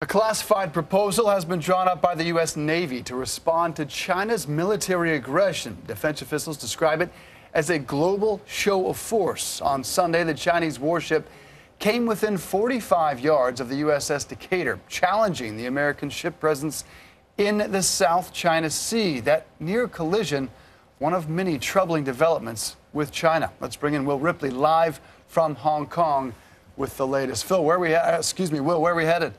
classified proposal has been drawn up by the U.S. Navy to respond to China's military aggression. Defense officials describe it as a global show of force. On Sunday, the Chinese warship came within 45 yards of the USS Decatur, challenging the American ship presence in the South China Sea. That near collision, one of many troubling developments with China. Let's bring in Will Ripley live from Hong Kong with the latest. Phil, Will, where are we headed?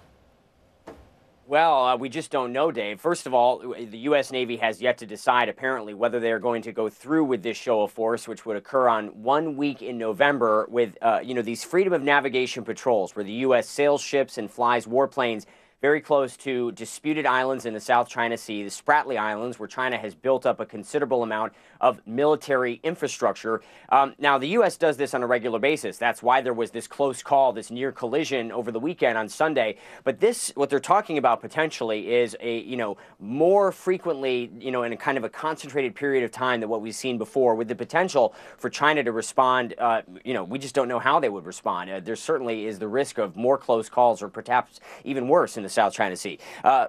Well, we just don't know, Dave. First of all, the U.S. Navy has yet to decide, apparently, whether they're going to go through with this show of force, which would occur on 1 week in November with, these freedom of navigation patrols, where the U.S. sails ships and flies warplanes very close to disputed islands in the South China Sea, the Spratly Islands, where China has built up a considerable amount of military infrastructure. Now, the U.S. does this on a regular basis. That's why there was this close call, this near collision over the weekend on Sunday. But this, what they're talking about potentially is more frequently, in a kind of a concentrated period of time than what we've seen before, with the potential for China to respond. We just don't know how they would respond. There certainly is the risk of more close calls, or perhaps even worse in the South China Sea.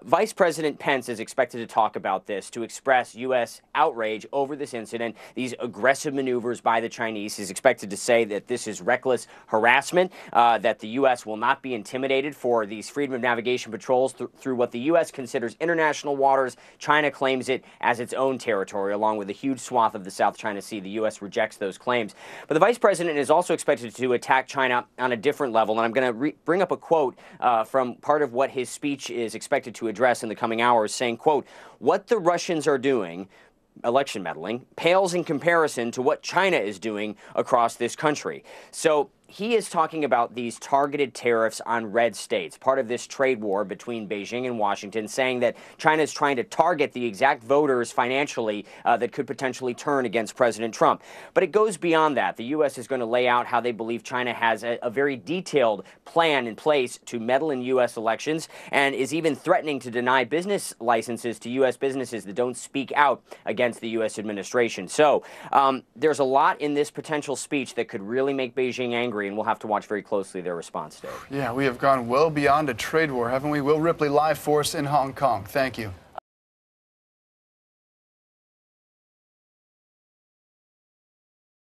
Vice President Pence is expected to talk about this, to express U.S. outrage over this incident, these aggressive maneuvers by the Chinese. He's expected to say that this is reckless harassment, that the U.S. will not be intimidated for these freedom of navigation patrols through what the U.S. considers international waters. China claims it as its own territory, along with a huge swath of the South China Sea. The U.S. rejects those claims. But the Vice President is also expected to attack China on a different level, and I'm going to bring up a quote from part of what his speech is expected to address in the coming hours, saying, quote, "What the Russians are doing, election meddling, pales in comparison to what China is doing across this country." So he is talking about these targeted tariffs on red states, part of this trade war between Beijing and Washington, saying that China is trying to target the exact voters financially that could potentially turn against President Trump. But it goes beyond that. The U.S. is going to lay out how they believe China has a very detailed plan in place to meddle in U.S. elections, and is even threatening to deny business licenses to U.S. businesses that don't speak out against the U.S. administration. So there's a lot in this potential speech that could really make Beijing angry, and we'll have to watch very closely their response, Dave. Yeah, we have gone well beyond a trade war, haven't we? Will Ripley, live for us in Hong Kong. Thank you.